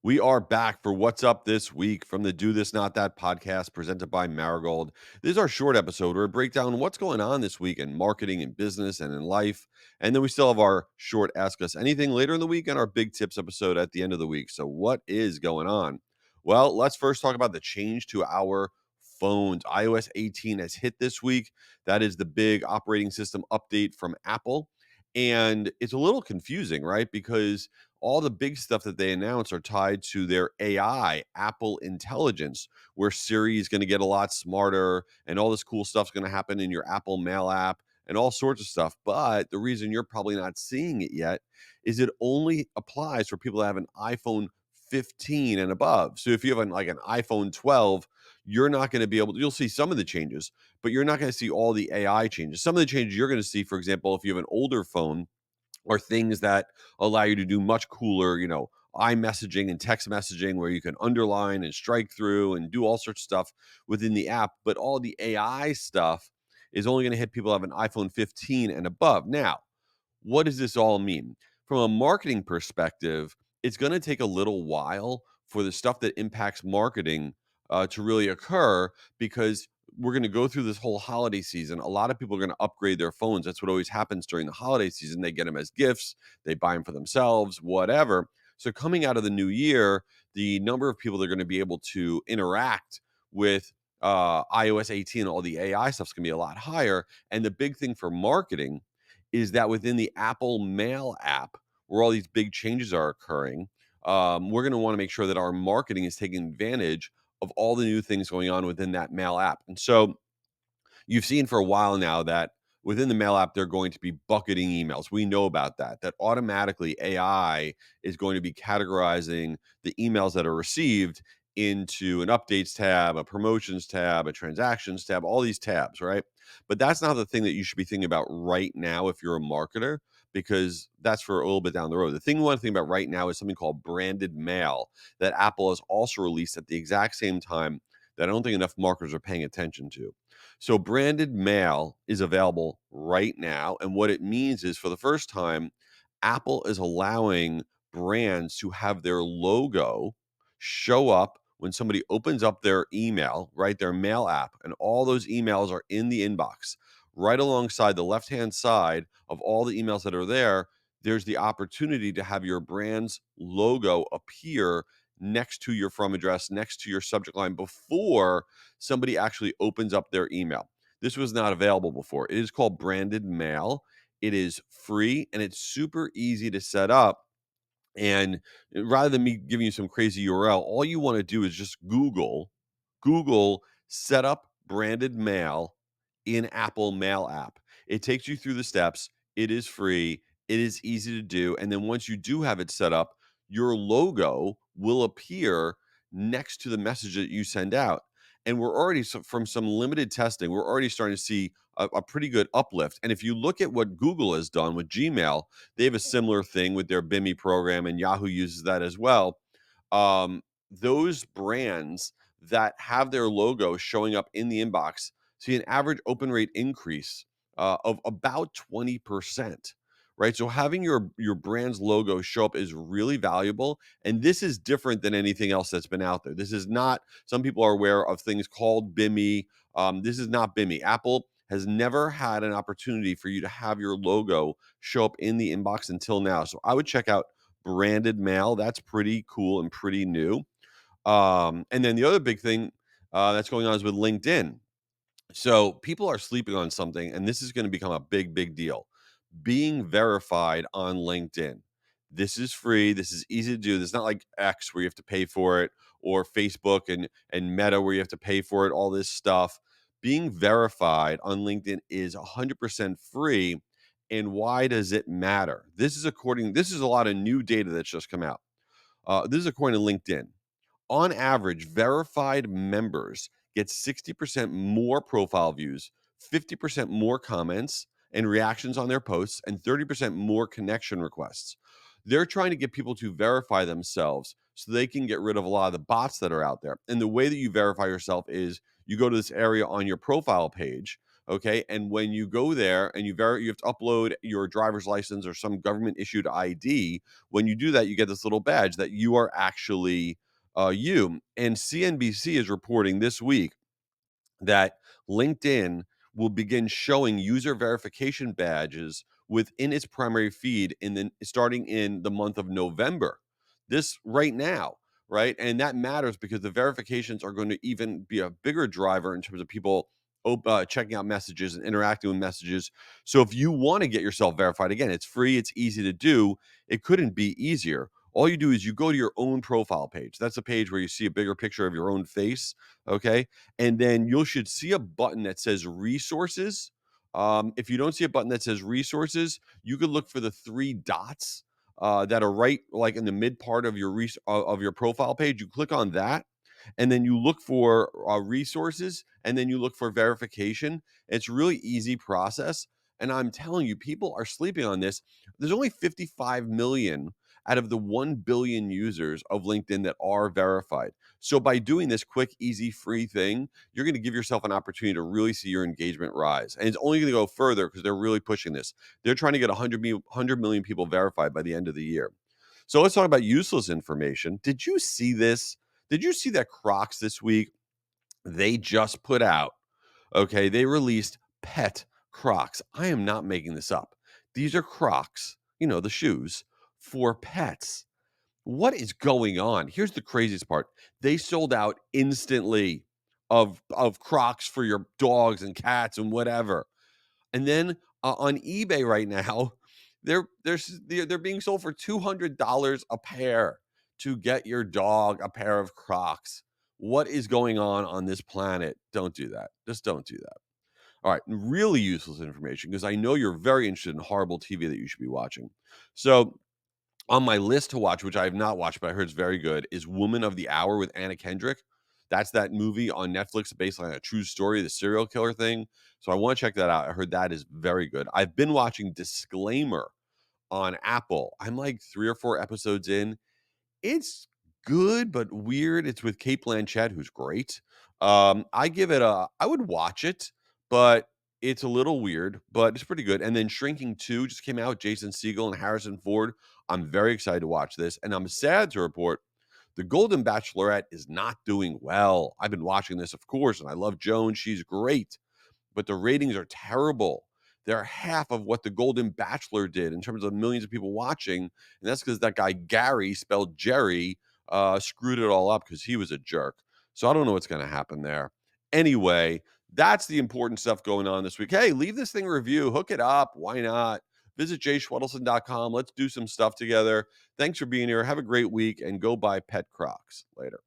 We are back for What's Up This Week from the Do This Not That podcast presented by Marigold. This is our short episode where we break down what's going on this week in marketing and business and in life. And then we still have our short Ask Us Anything later in the week and our big tips episode at the end of the week. So, what is going on? Well, let's first talk about the change to our phones. iOS 18 has hit this week. That is the big operating system update from Apple. And it's a little confusing, right? Because all the big stuff that they announce are tied to their AI, Apple Intelligence, where Siri is going to get a lot smarter and all this cool stuff's going to happen in your Apple Mail app and all sorts of stuff. But the reason you're probably not seeing it yet is it only applies for people that have an iPhone 15 and above. So if you have an iPhone 12, you're not going to be able to, you'll see some of the changes, but you're not going to see all the AI changes. Some of the changes you're going to see, for example, if you have an older phone, or things that allow you to do much cooler, iMessaging and text messaging where you can underline and strike through and do all sorts of stuff within the app. But all the AI stuff is only going to hit people who have an iPhone 15 and above. Now, what does this all mean? From a marketing perspective, it's going to take a little while for the stuff that impacts marketing to really occur because we're going to go through this whole holiday season. A lot of people are going to upgrade their phones. That's what always happens during the holiday season. They get them as gifts, they buy them for themselves, whatever. So, coming out of the new year, the number of people that are going to be able to interact with iOS 18, all the AI stuff's going to be a lot higher. And the big thing for marketing is that within the Apple Mail app, where all these big changes are occurring, we're going to want to make sure that our marketing is taking advantage of all the new things going on within that Mail app. And so you've seen for a while now that within the Mail app, they're going to be bucketing emails. We know about that, that automatically AI is going to be categorizing the emails that are received into an updates tab, a promotions tab, a transactions tab, all these tabs, right? But that's not the thing that you should be thinking about right now if you're a marketer, because that's for a little bit down the road. The thing you want to think about right now is something called branded mail that Apple has also released at the exact same time that I don't think enough marketers are paying attention to. So branded mail is available right now. And what it means is for the first time, Apple is allowing brands to have their logo show up when somebody opens up their email, right? Their mail app, and all those emails are in the inbox. Right alongside the left hand side of all the emails that are there, there's the opportunity to have your brand's logo appear next to your from address, next to your subject line before somebody actually opens up their email. This was not available before. It is called branded mail. It is free and it's super easy to set up. And rather than me giving you some crazy URL, all you want to do is just Google set up branded mail in Apple Mail app. It takes you through the steps. It is free. It is easy to do. And then once you do have it set up, your logo will appear next to the message that you send out. And we're already, from some limited testing, we're already starting to see a pretty good uplift. And if you look at what Google has done with Gmail, they have a similar thing with their BIMI program, and Yahoo uses that as well. Those brands that have their logo showing up in the inbox see an average open rate increase of about 20%. Right. So having your brand's logo show up is really valuable. And this is different than anything else that's been out there. This is not, some people are aware of things called BIMI. This is not BIMI. Apple has never had an opportunity for you to have your logo show up in the inbox until now. So I would check out branded mail. That's pretty cool and pretty new. And then the other big thing that's going on is with LinkedIn. So people are sleeping on something, and this is going to become a big, big deal. Being verified on LinkedIn. This is free. This is easy to do. This is not like X where you have to pay for it, or Facebook and Meta where you have to pay for it, all this stuff. Being verified on LinkedIn is 100% free. And why does it matter? This is a lot of new data that's just come out. This is according to LinkedIn. On average, verified members get 60% more profile views, 50% more comments and reactions on their posts, and 30% more connection requests. They're trying to get people to verify themselves so they can get rid of a lot of the bots that are out there. And the way that you verify yourself is you go to this area on your profile page. Okay. And when you go there and you have to upload your driver's license or some government issued ID. When you do that, you get this little badge that you are actually you. And CNBC is reporting this week that LinkedIn will begin showing user verification badges within its primary feed starting in the month of November. This right now, right? And that matters because the verifications are going to even be a bigger driver in terms of people checking out messages and interacting with messages. So if you want to get yourself verified, again, it's free, it's easy to do. It couldn't be easier. All you do is you go to your own profile page. That's a page where you see a bigger picture of your own face. Okay. And then you should see a button that says resources. If you don't see a button that says resources, you could look for the three dots that are right, like in the mid part of of your profile page. You click on that, and then you look for resources, and then you look for verification. It's a really easy process, and I'm telling you, people are sleeping on this. There's only 55 million out of the 1 billion users of LinkedIn that are verified. So by doing this quick, easy, free thing, you're going to give yourself an opportunity to really see your engagement rise. And it's only going to go further because they're really pushing this. They're trying to get 100 million people verified by the end of the year. So let's talk about useless information. Did you see this? Did you see that Crocs this week? They just put out, okay, they released pet Crocs. I am not making this up. These are Crocs, the shoes for pets. What is going on? Here's the craziest part. They sold out instantly of Crocs for your dogs and cats and whatever. And then on eBay right now, they're being sold for $200 a pair to get your dog a pair of Crocs. What is going on this planet? Don't do that. Just don't do that. All right, really useless information because I know you're very interested in horrible TV that you should be watching. So on my list to watch, which I have not watched, but I heard it's very good, is Woman of the Hour with Anna Kendrick. That's that movie on Netflix based on a true story, the serial killer thing. So I want to check that out. I heard that is very good. I've been watching Disclaimer on Apple. I'm like 3 or 4 episodes in. It's good, but weird. It's with Kate Blanchett, who's great. I would watch it, but it's a little weird, but it's pretty good. And then Shrinking 2 just came out, Jason Segel and Harrison Ford. I'm very excited to watch this. And I'm sad to report the Golden Bachelorette is not doing well. I've been watching this, of course, and I love Joan. She's great, but the ratings are terrible. They're half of what The Golden Bachelor did in terms of millions of people watching. And that's because that guy, Gary, spelled Jerry, screwed it all up because he was a jerk. So I don't know what's going to happen there. Anyway, that's the important stuff going on this week. Hey, leave this thing a review. Hook it up. Why not? Visit jschwedelson.com. Let's do some stuff together. Thanks for being here. Have a great week and go buy pet Crocs. Later.